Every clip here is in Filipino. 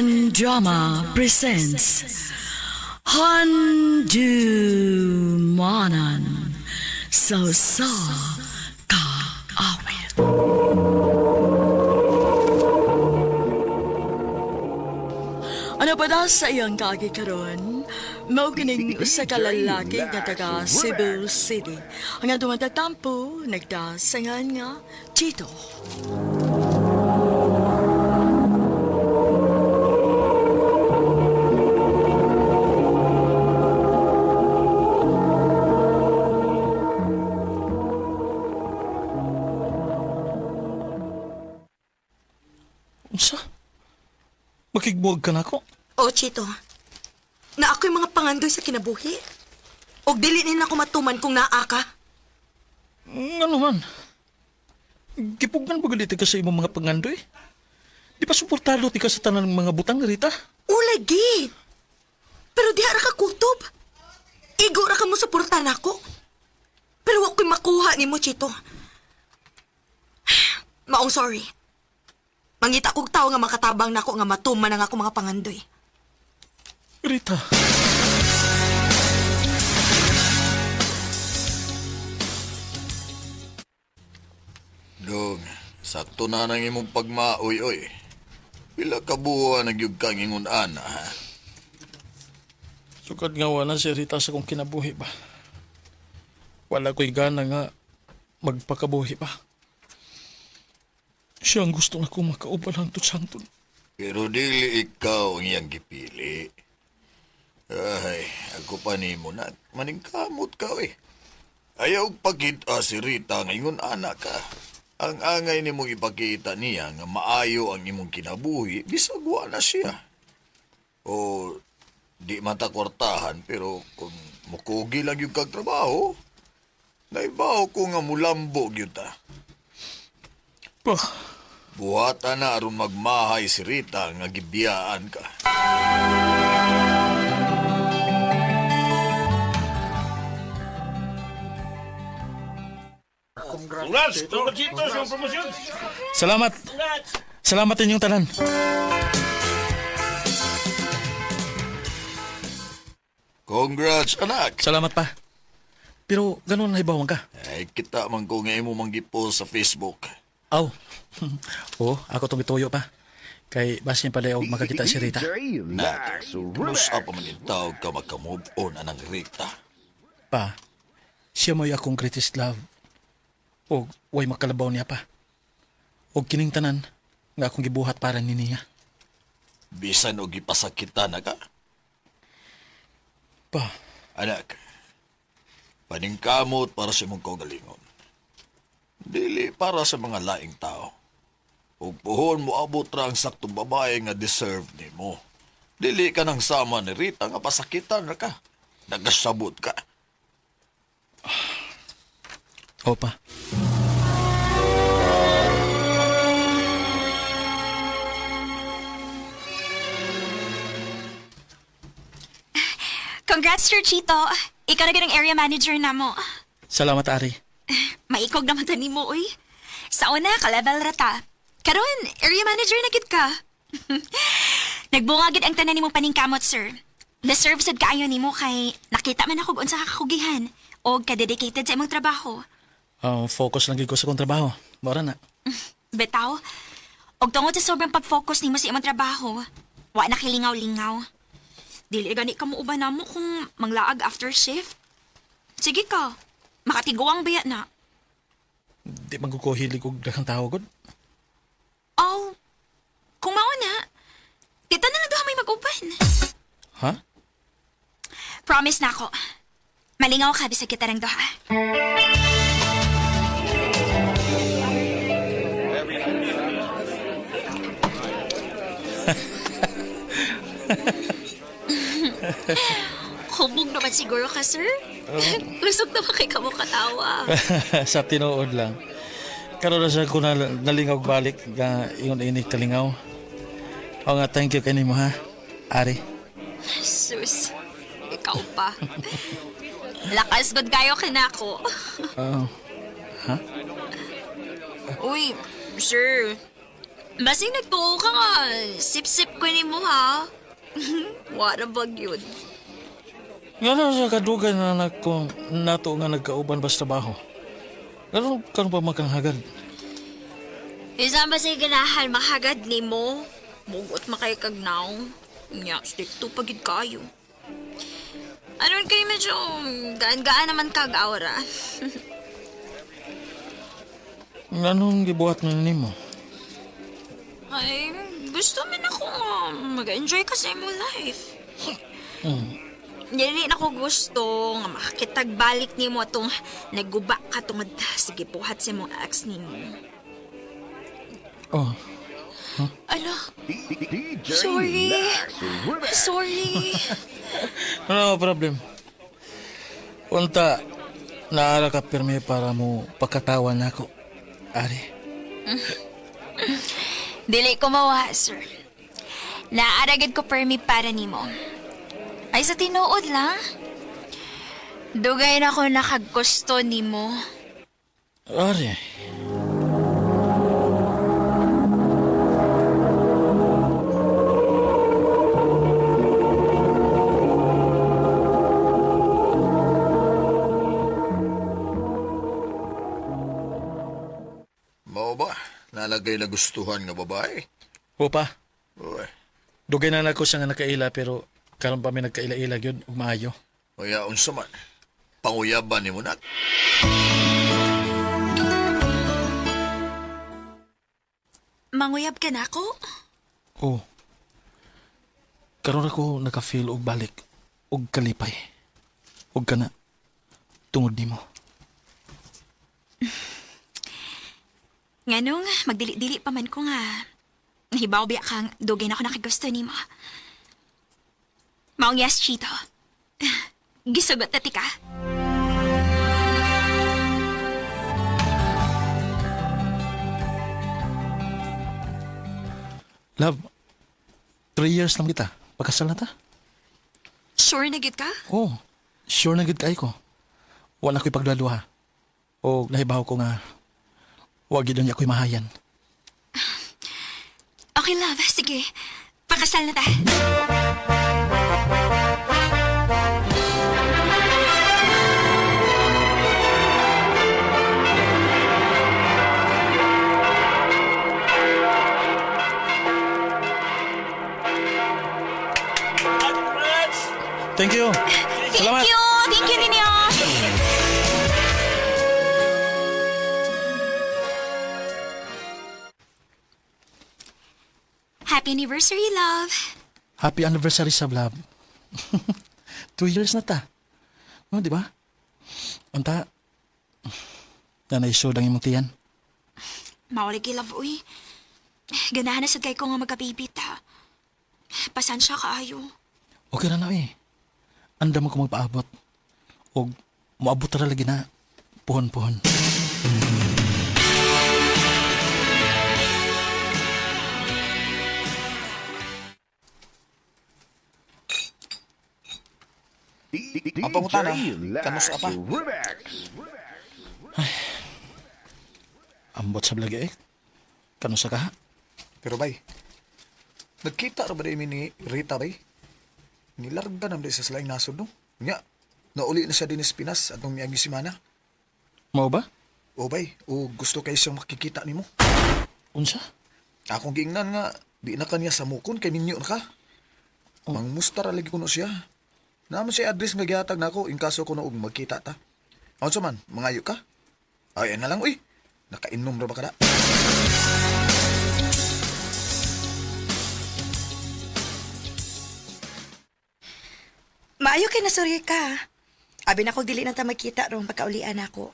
and Drama presents Handu Manan So Sa Ka Awit. Ano pa daw sa iyang kagi karon? Mao kining usa ka lalaki nga taga Cebu City. Ang dumatagtampo nagdasangan nga Chito. Unsa? Makigbuwag ka na ako? O, Chito, na ako'y mga pangandoy sa kinabuhi. Og dili nila ako matuman kung naa ka. Ano man? Gipugan ba galiti ka sa imong mga pangandoy? Di pa suportado ti ka sa tanan ng mga butang, Rita? Ulagi! Pero di ra ka kutob. Igo ra ka mo suportan ako. Pero ako'y makuha ni mo, Chito. Maong sorry. Mangita kong tao nga makatabang nako nga matuman ang ako mga pangandoy. Rita. Dong, sakto na nang imong pagmaoy-oy. Pila ka buwan nagyug kang ingon ana, ha? Sukad nga wala si Rita sa kong kinabuhi ba? Wala ko'y gana nga magpakabuhi pa. Siya ang gusto nga kong makauban ang tutsangton. Pero dili ikaw ang iyang gipili. Ay, ako pa ni mo na. Maningkamot ka, eh. Ayaw pagkita si Rita ngayon anak ka. Ang angay ni mong ipakita niya nga maayo ang imong kinabuhi, bisagwa na siya. O, di matakwartahan, pero kung mukugi lang yung kagtrabaho, naibaw ko nga mulambog yun ta. Pa, Buhata na aron magmahay si Rita nga gibiyaan ka. Congrats! Congrats sa promosyon! salamat. Salamat inyong tanan. Congrats, anak! Salamat pa. Pero ganun na ibawang ka. Ay, kita man ko nga imo manggipost sa Facebook. Aw. Oo, ako tong ituyo pa. Kay basin pala og makakita si Rita. Nak, plus pa man yung tawag ka magka-move on anang Rita. Pa, siya mo'y akong greatest love. O way makalabaw niya pa. O kining tanan nga akong gibuhat para ni niya. Bisan o gipasakita na ka. Pa, Anak, paningkamot para sa imong kaugalingon. Dili para sa mga laing tao. Ug puhon mo abot ra ang saktong babae nga deserve nimo. Dili ka nang sama ni Rita nga pasakitan na ka. Nagasabot ka. o pa. Congrats, Sir Chito. Ikaw na ganang area manager na mo. Salamat, Ari. Maikog naman tani mo, uy. Sa una, ka-level rata. Karon, area manager na gid ka. Nagbungagid ang tanan nimong paningkamot, sir. Deserve sad kaayo nimo kay nakita man ako unsa ka kakugihan o ka-dedicated sa imong trabaho. Focus lang gid ko sa kong trabaho. Mora na. Betaw, og tungod sa sobrang pag-focus nimo sa imong trabaho, wa na kilingaw-lingaw. Dili gani ka mo uban namo kung manglaag after shift. Sige ka, makatiguang baya na. Di magkukuhilig og daghang tao gud. Oh, kung mao na, kita na lang doon may mag-open. Ha? Promise na ako. Malingaw ka bisag kita ng doha. Hubog naman siguro ka, sir. Lusog naman kay kamo katawa. Sa tinuod lang. Karon na sa ko na nalingaw balik nga ingon ini kalingaw. O nga, thank you kanimo ha, Ari. Sus, ikaw pa. Lakas god kayo kinako. Ha? Uy, sir. Basing nagtuo ka nga. Sip-sip ko ni mo, ha? Wala bag yun. Nga na sa kadugan na nako nato nga nagkauban bas trabaho. Pero karon pa makanghagad. Isa ba sa ganahan makagad ni mo? Mugot makay kagnaw. Nya, stick to pagid kayo. Aron kayo medyo gaan-gaan naman kag aura. Anong gibuhat na nimo? Ay, gusto man ako nga mag-enjoy ka sa imong life. Dili na ko gusto nga makakitagbalik ni mo itong nagguba ka tungod sige buhat sa imong ex ni mo. Oh, Ala, sorry. Sorry. no problem. Unta, naara ka pirmi para mo pagkatawan nako. Ari. Dili ko mawa, sir. Naaragad ko permi para nimo. Ay sa tinuod lang. Dugay na ko nakaggusto nimo. Ari. Mao ba? Nalagay na gustuhan nga babae? Opa, Uy, dugay na nako siya nga nakaila pero karon pa may nagkaila-ila gyud ug maayo. kaya unsa man. Panguyaban ni mo na. Manguyab ka na ako? Oh. Karon ako naka-feel og balik og kalipay. Og kana tungod nimo. Nganong, magdili-dili pa man ko nga. Nahibaw biya kang dugay na ako nakagusto nimo. Maong yes, Chito. Gisugot na tika. Love, 3 years lang kita. Pagkasal na ta? Sure na gid ka? Oh, sure na gid kay ko. Wala ko'y paglaluha. O nahibaw ko nga, wag gid niya ko'y mahayan. Okay, love. Sige. Pakasal na ta. Thank you. Salamat. Thank you! Thank you, ninyo! Happy anniversary, love. Happy anniversary sa love. 2 years na ta. Oh, di ba? Unta, nanaisod ang imong tiyan. Mawali kay love, uy. Ganahan na sad kay ko nga magkapipit, ha. Pasansya kaayo. Okay na na eh. Anda mo ko magpaabot. O moabot ra lagi na. Puhon-puhon. Ang pangutana, kanusa pa? Ambot sa blagi eh. Kano sa kaha? Pero bay, nagkita ra ba din ni Rita bay? Nilarga naman din sa selaing nasod no? Nga, nauli na siya din sa Pinas at nung miyagi simana. Mao ba? O bay, o gusto kayo siyang makikita ni mo. Unsa? Akong giingnan nga, di na kaniya sa mukon kay ninyo na ka. Mang mustara lagi ko no siya. Naman siya address nga gihatag na ako in kaso ko na og magkita ta. Ano man, mangayo ka? Ay, na lang, uy. Nakainom ra ba ka na? Maayo kay nasuri ka. Abi na ko dili na ta magkita rong pagkaulian ako.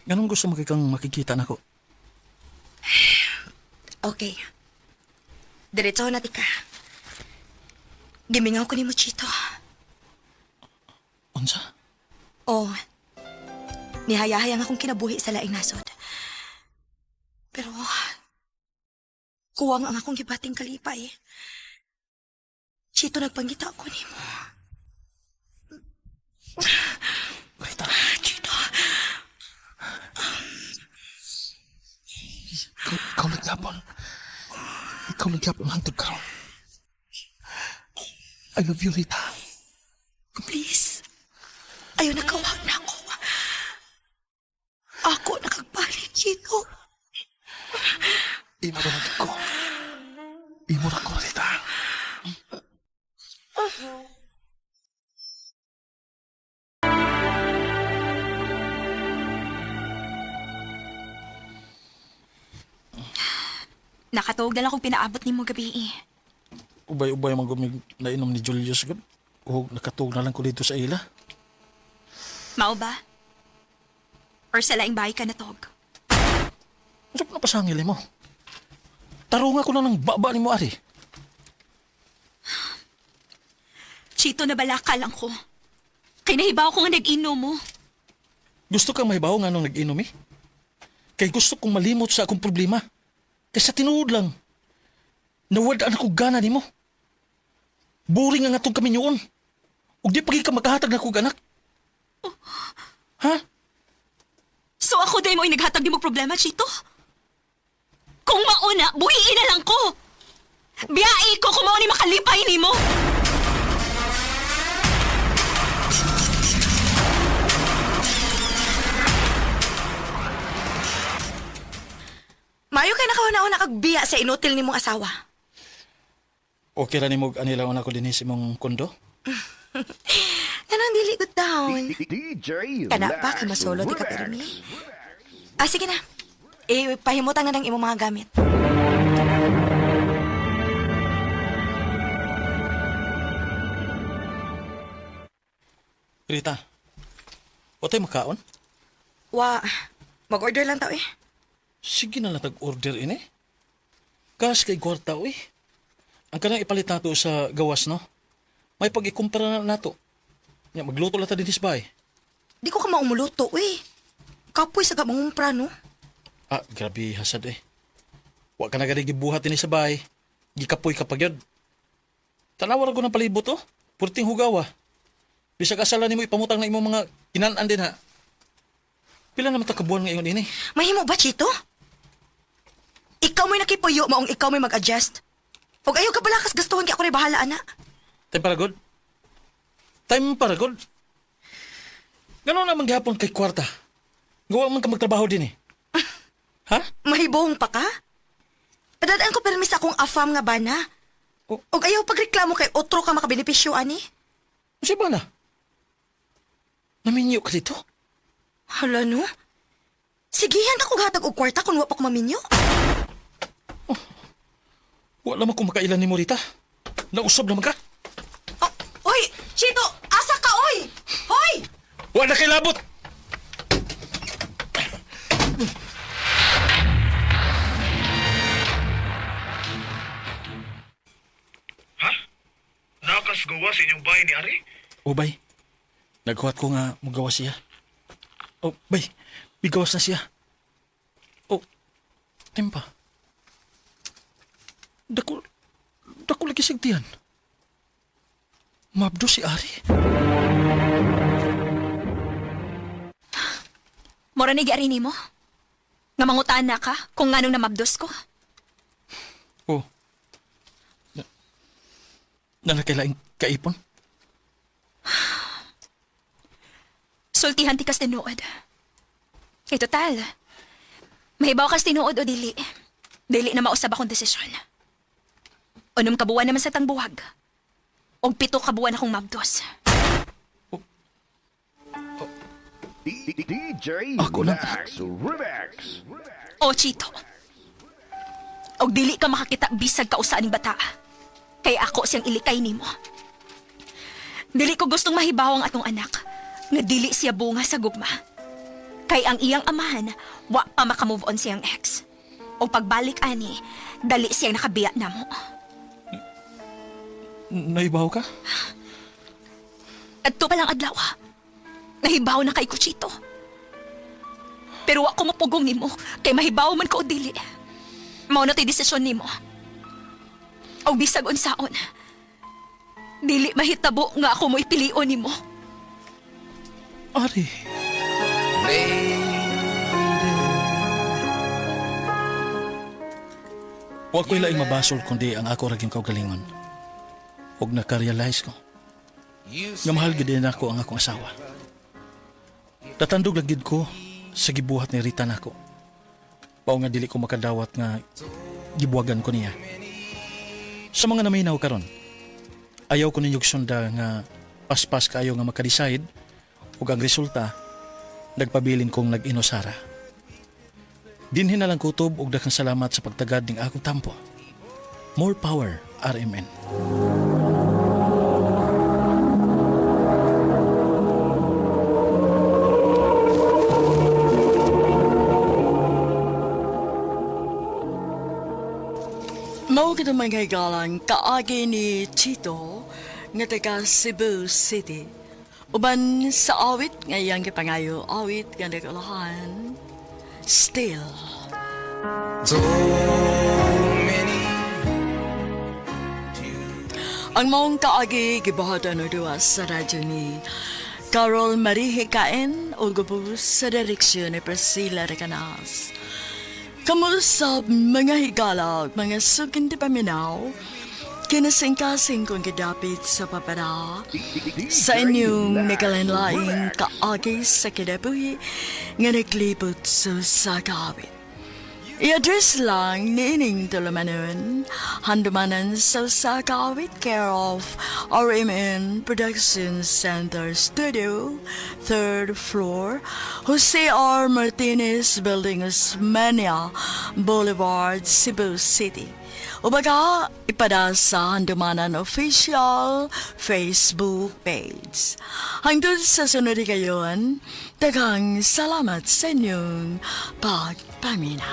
Anong gusto mo kang makikita nako? Okay. Diretso na tika. Gimingaw ko ni mo, Chito. Unsa? Oh, nihayahayang akong kinabuhi sa laing nasod. Pero, kuwang ang akong gibating kalipay. Chito, nagpanggita ako ni mo. Rita. Chito. Ikaw naglapon. Ikaw nagyapon ang hantod karon. I love you, Rita. Please. Ayaw nakawag na ako. Ako nakagpalit, Chito. Imo na lang ko. Imo na ko, Rita. Nakatuog na lang kung pinaabot ni mo gabi eh. Ubay-ubay man gumig nainom ni Julius gud. O nakatug na lang ko dito sa ila. Mao ba? Or sa laing bahay ka natog? Ano pa napasangil mo? Tarunga ko na ng baba ni mo, Ari. Chito, nabalaka lang ko. Kay nahibaw ko nga nag-inom mo. Gusto kang mahibaw nga nung nag-inom eh? Kay gusto kong malimot sa akong problema. Kaya sa tinuod lang, nawadaan ako gana ni mo. Boring nga itong kami yun. Huwag di pagi ka maghahatag na kong anak. Ha? So ako day mo naghatag di mo problema, Chito? Kung mauna, buhiin na lang ko. Biyai ko kung mao ni makalipay ni mo. Mayo kay nakauna-una kagbiya sa inutil ni mong asawa. Okay ra ni mo anila una ko din sa imong kondo? Ganun dili good down. DJ Kana pa kay masolo di ka permi. Ah, sige na. Pahimutan na ng imong mga gamit. Rita, o tayo makaon? Wa, mag-order lang tao eh. Sige na lang tag-order ini. Kas kay kwarta uy. Ang kanang ipalit nato sa gawas no. May pag-ikumpara na nato. Nya magluto lang ta dinhi sa bahay. Di ko ka maumuluto eh. Kapoy sa gamangumpra no. Ah, grabe hasad eh. Wa ka na gani gibuhat dinhi sa bahay. Gikapoy ka pagyod. Tanawar ko ng palibot oh. Purting hugawa. Bisag asala nimo ipamutang na imong mga kinan-an din ha. Pila naman ta kabuan ngayon ini? Mahimo ba, Chito? Ikaw mo'y nakipuyo maong ikaw mo'y mag-adjust. Huwag ayaw ka pala kas gastuhan kaya ako rin bahala, ana. Time para good? Time para good? Ganon naman gihapon kay kwarta. Gawa man ka magtrabaho din eh. Ha? Mahibong pa ka? Padadaan ko permis akong afam nga bana. Oh. Huwag ayaw pagreklamo kay otro ka makabenepisyo, ani. Kasi ba na? Naminyo ka dito? Hala, no? Sigihan ka kung hatag og kwarta kung wa pa ko maminyo. Wala man kung makailan ni mo Rita. Nausab naman ka. Oh, oy! Chito! Asa ka, oy! Hoy! Wala kay labot! Ha? Nakas gawa sa inyong bahay ni Ari? O bay, nagkuhat ko nga magawa siya. O bay, bigawas na siya. O, timpa. Dako lagi sigtiyan. Mabdo si Ari. Mora ni giari nimo? Nga mangutaan na ka kung nganong namabdos ko? O, nalakailaing kaipon? Sultihan ti kas tinuod. Kay total, mahibaw kas tinuod o dili. Dili na mausab akong desisyon. Unom kabuwan naman sa tangbuhag. Og 7 kabuwan akong mabdos. DJ Ako na. Relax. O, Chito. Og dili ka makakita bisag kausa ning bata. Kay ako siyang ilikay nimo. Dili ko gustong mahibaw ang atong anak. Nga dili siya bunga sa gugma. Kay ang iyang amahan, wa pa makamove on siyang ex. O pagbalik ani, dali siyang nakabiya na mo. Naibaw ka? Adto pa lang adlaw. Nahibaw na kay Kuchito. Pero wa ko mapugong nimo kay mahibaw man ko o dili. Mao na tay desisyon nimo. Og bisag unsaon. Dili mahitabo nga ako mo ipilion nimo. Ari. Wa ko'y laing mabasol kundi ang ako raging kaugalingon. Ug nakarealize ko nga mahal gid din ako ang akong asawa. Tatandog lagid ko sa gibuhat ni Rita nako. Pao nga dili ko makadawat nga gibuwagan ko niya. Sa mga naminaw karon, ayaw ko ninyog sunda nga paspas kayo nga makadecide ug ang resulta nagpabilin kong nag-inosara. Dinhin na lang kutob ug daghang salamat sa pagtagad ning akong tampo. More power, RMN. Mao kita mga galang kaagi ni Chito nga taga Cebu City. Uban sa awit nga iyang gipangayo awit nga nagalahan. Still. Ang maong kaagi gibuhatan no duwa sa radyo ni Carol Marie Hikain o gubos sa direksyon ni Priscilla Recanas. Kamusta mga higala, mga sukin di paminaw, kinasingkasing kong gidapit sa papara, sa inyong nakalanlaing kaagi sa kidabuhi nga naglibot sa kawit. I-address lang ni ining tulumanon, handumanan sa kawit care of RMN Production Center Studio, 3rd floor, Jose R. Martinez Building, Osmania Boulevard, Cebu City. O baga, ipada sa Handumanan Official Facebook page. Hanggang sa sunod kayon, daghang salamat sa inyong pagpaminaw.